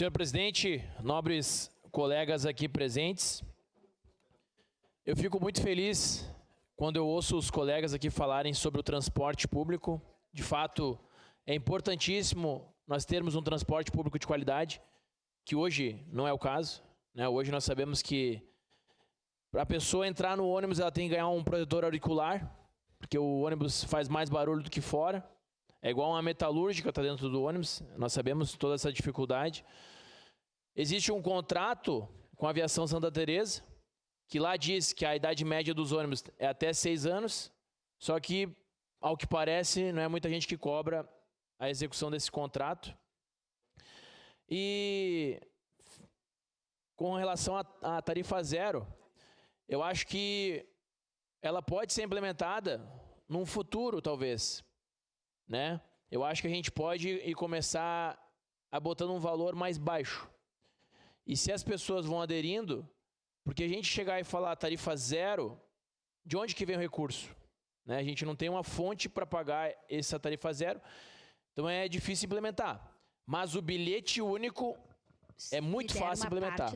Senhor presidente, nobres colegas aqui presentes, eu fico muito feliz quando eu ouço os colegas aqui falarem sobre o transporte público. De fato, é importantíssimo nós termos um transporte público de qualidade, que hoje não é o caso, né? Hoje nós sabemos que para a pessoa entrar no ônibus ela tem que ganhar um protetor auricular, porque o ônibus faz mais barulho do que fora. É igual uma metalúrgica está dentro do ônibus, nós sabemos toda essa dificuldade. Existe um contrato com a Aviação Santa Teresa, que lá diz que a idade média dos ônibus é até 6 anos, só que, ao que parece, não é muita gente que cobra a execução desse contrato. E com relação à tarifa zero, eu acho que ela pode ser implementada num futuro, talvez, né? Eu acho que a gente pode ir começar a botando um valor mais baixo. E se as pessoas vão aderindo, porque a gente chegar e falar tarifa zero, de onde que vem o recurso? Né? A gente não tem uma fonte para pagar essa tarifa zero, então é difícil implementar. Mas o bilhete único é muito fácil implementar.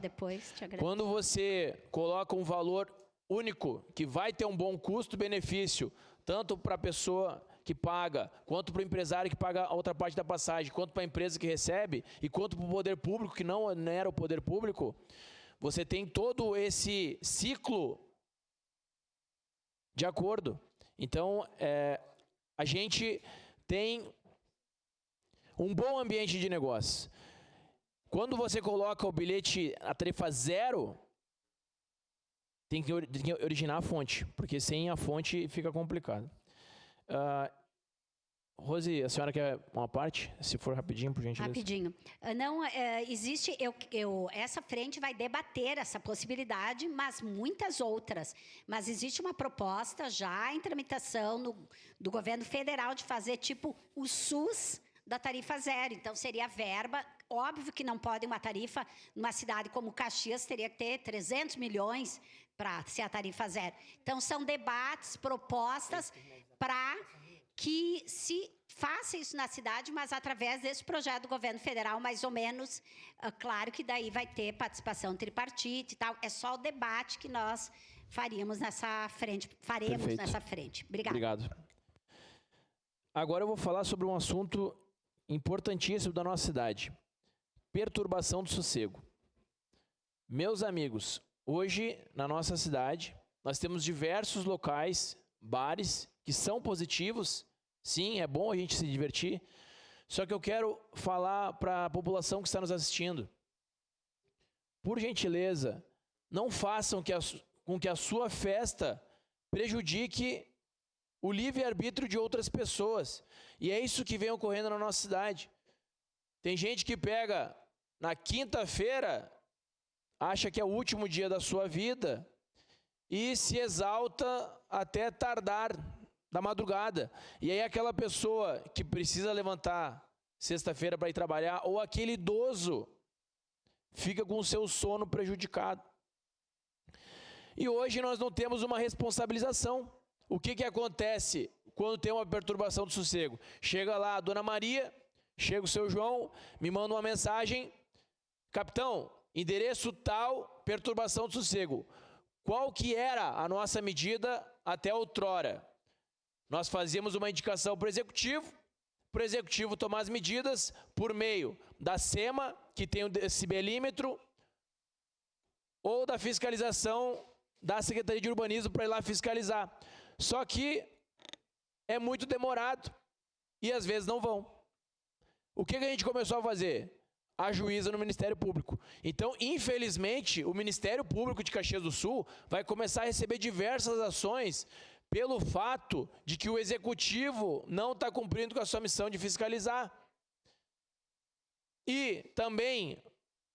Quando você coloca um valor único, que vai ter um bom custo-benefício, tanto para a pessoa que paga, quanto para o empresário que paga a outra parte da passagem, quanto para a empresa que recebe, e quanto para o poder público, que não era o poder público, você tem todo esse ciclo de acordo. Então, a gente tem um bom ambiente de negócio. Quando você coloca o bilhete, a tarifa zero, tem que originar a fonte, porque sem a fonte fica complicado. Rose, a senhora quer uma parte? Se for rapidinho, por gentileza. Rapidinho. Não, existe... essa frente vai debater essa possibilidade, mas muitas outras. Mas existe uma proposta já em tramitação do governo federal de fazer tipo o SUS da tarifa zero. Então, seria verba... Óbvio que não pode uma tarifa, numa cidade como Caxias, teria que ter 300 milhões para ser a tarifa zero. Então, são debates, propostas para que se faça isso na cidade, mas através desse projeto do governo federal, mais ou menos, claro que daí vai ter participação tripartite e tal. É só o debate que nós faremos nessa frente, Perfeito. Nessa frente. Obrigada. Obrigado. Agora eu vou falar sobre um assunto importantíssimo da nossa cidade. Perturbação do sossego. Meus amigos, hoje na nossa cidade nós temos diversos locais, bares, que são positivos. Sim, é bom a gente se divertir. Só que eu quero falar para a população que está nos assistindo. Por gentileza, não façam com que a sua festa prejudique o livre-arbítrio de outras pessoas. E é isso que vem ocorrendo na nossa cidade. Tem gente que pega na quinta-feira, acha que é o último dia da sua vida e se exalta até tardar da madrugada. E aí aquela pessoa que precisa levantar sexta-feira para ir trabalhar, ou aquele idoso, fica com o seu sono prejudicado. E hoje nós não temos uma responsabilização. O que acontece quando tem uma perturbação do sossego? Chega lá a Dona Maria, chega o seu João, me manda uma mensagem: capitão, endereço tal, perturbação do sossego. Qual que era a nossa medida até outrora? Nós fazíamos uma indicação para o executivo tomar as medidas por meio da SEMA, que tem o decibelímetro, ou da fiscalização da Secretaria de Urbanismo para ir lá fiscalizar. Só que é muito demorado e às vezes não vão. O que a gente começou a fazer? Ajuiza no Ministério Público. Então, infelizmente, o Ministério Público de Caxias do Sul vai começar a receber diversas ações pelo fato de que o Executivo não está cumprindo com a sua missão de fiscalizar. E também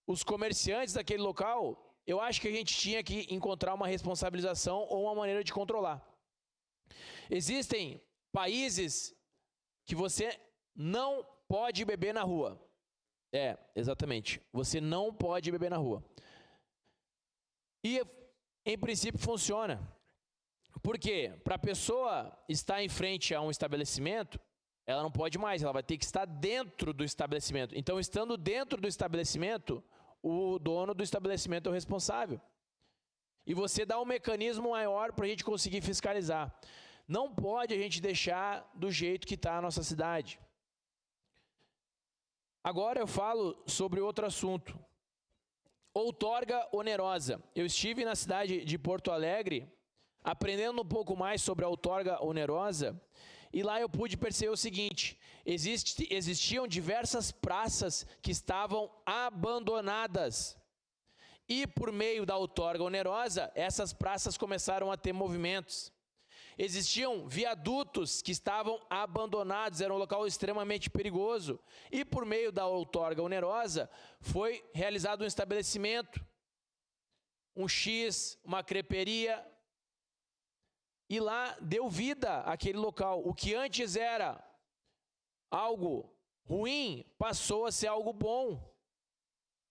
os comerciantes daquele local, eu acho que a gente tinha que encontrar uma responsabilização ou uma maneira de controlar. Existem países que você não pode beber na rua. Exatamente. Você não pode beber na rua. E, em princípio, funciona. Por quê? Para a pessoa estar em frente a um estabelecimento, ela não pode mais, ela vai ter que estar dentro do estabelecimento. Então, estando dentro do estabelecimento, o dono do estabelecimento é o responsável. E você dá um mecanismo maior para a gente conseguir fiscalizar. Não pode a gente deixar do jeito que está a nossa cidade. Agora eu falo sobre outro assunto. Outorga onerosa. Eu estive na cidade de Porto Alegre, aprendendo um pouco mais sobre a outorga onerosa, e lá eu pude perceber o seguinte: existiam diversas praças que estavam abandonadas. E por meio da outorga onerosa, essas praças começaram a ter movimentos. Existiam viadutos que estavam abandonados, era um local extremamente perigoso. E por meio da outorga onerosa, foi realizado um estabelecimento, um X, uma creperia, e lá deu vida àquele local. O que antes era algo ruim, passou a ser algo bom.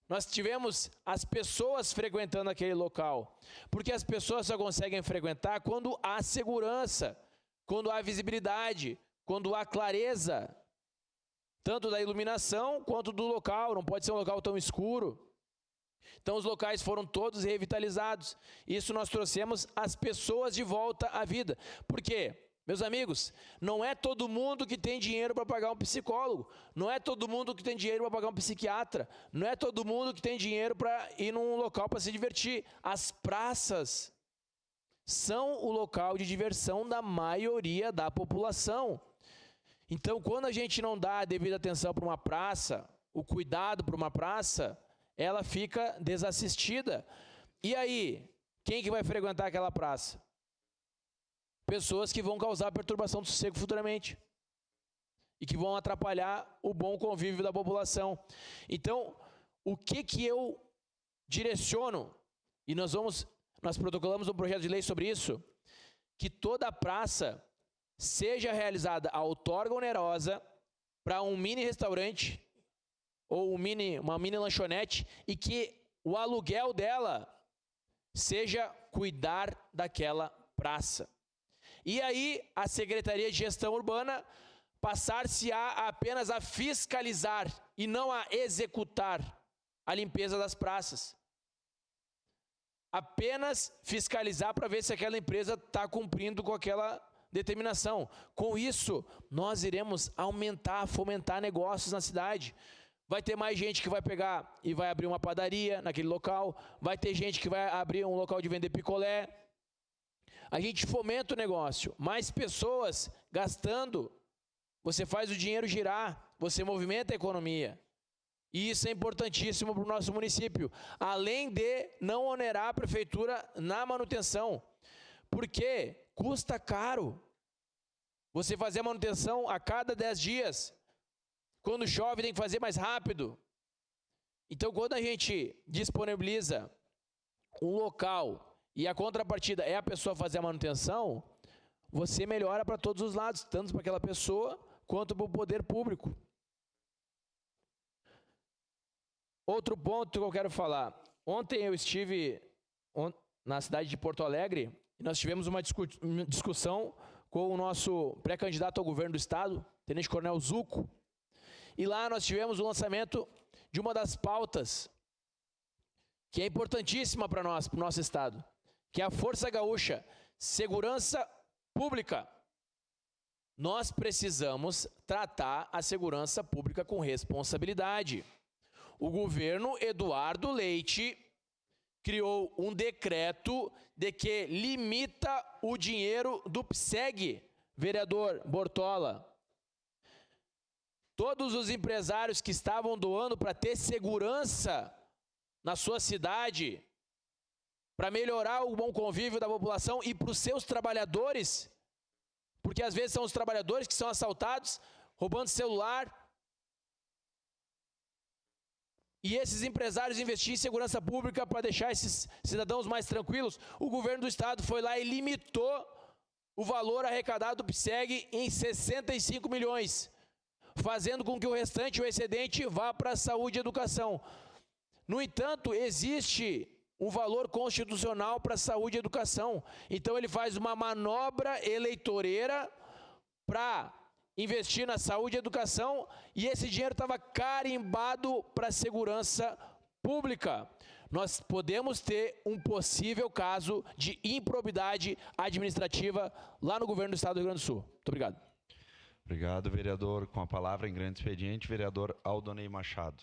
Nós tivemos as pessoas frequentando aquele local, porque as pessoas só conseguem frequentar quando há segurança, quando há visibilidade, quando há clareza, tanto da iluminação quanto do local. Não pode ser um local tão escuro. Então os locais foram todos revitalizados. Isso nós trouxemos as pessoas de volta à vida. Por quê? Meus amigos, não é todo mundo que tem dinheiro para pagar um psicólogo, não é todo mundo que tem dinheiro para pagar um psiquiatra, não é todo mundo que tem dinheiro para ir num local para se divertir. As praças são o local de diversão da maioria da população. Então, quando a gente não dá a devida atenção para uma praça, o cuidado para uma praça, ela fica desassistida. E aí, quem que vai frequentar aquela praça? Pessoas que vão causar perturbação do sossego futuramente e que vão atrapalhar o bom convívio da população. Então, o que eu direciono, e nós protocolamos um projeto de lei sobre isso, que toda a praça seja realizada a outorga onerosa para um mini restaurante ou uma mini lanchonete, e que o aluguel dela seja cuidar daquela praça. E aí, a Secretaria de Gestão Urbana passar-se-á apenas a fiscalizar e não a executar a limpeza das praças. Apenas fiscalizar para ver se aquela empresa está cumprindo com aquela determinação. Com isso, nós iremos fomentar negócios na cidade. Vai ter mais gente que vai pegar e vai abrir uma padaria naquele local, vai ter gente que vai abrir um local de vender picolé. A gente fomenta o negócio, mais pessoas gastando, você faz o dinheiro girar, você movimenta a economia. E isso é importantíssimo para o nosso município, além de não onerar a prefeitura na manutenção, porque custa caro você fazer a manutenção a cada 10 dias. Quando chove tem que fazer mais rápido. Então, quando a gente disponibiliza um local e a contrapartida é a pessoa fazer a manutenção, você melhora para todos os lados, tanto para aquela pessoa quanto para o poder público. Outro ponto que eu quero falar. Ontem eu estive na cidade de Porto Alegre e nós tivemos uma discussão com o nosso pré-candidato ao governo do estado, Tenente Coronel Zuco, e lá nós tivemos o lançamento de uma das pautas que é importantíssima para nós, para o nosso estado, que é a Força Gaúcha, segurança pública. Nós precisamos tratar a segurança pública com responsabilidade. O governo Eduardo Leite criou um decreto de que limita o dinheiro do PSEG, vereador Bortola. Todos os empresários que estavam doando para ter segurança na sua cidade, para melhorar o bom convívio da população e para os seus trabalhadores, porque às vezes são os trabalhadores que são assaltados, roubando celular. E esses empresários investiam em segurança pública para deixar esses cidadãos mais tranquilos. O governo do estado foi lá e limitou o valor arrecadado do PSEG em 65 milhões, fazendo com que o restante, o excedente, vá para a saúde e educação. No entanto, existe um valor constitucional para saúde e educação. Então ele faz uma manobra eleitoreira para investir na saúde e educação e esse dinheiro estava carimbado para a segurança pública. Nós podemos ter um possível caso de improbidade administrativa lá no governo do Estado do Rio Grande do Sul. Muito obrigado. Obrigado, vereador. Com a palavra em grande expediente, vereador Aldonei Machado.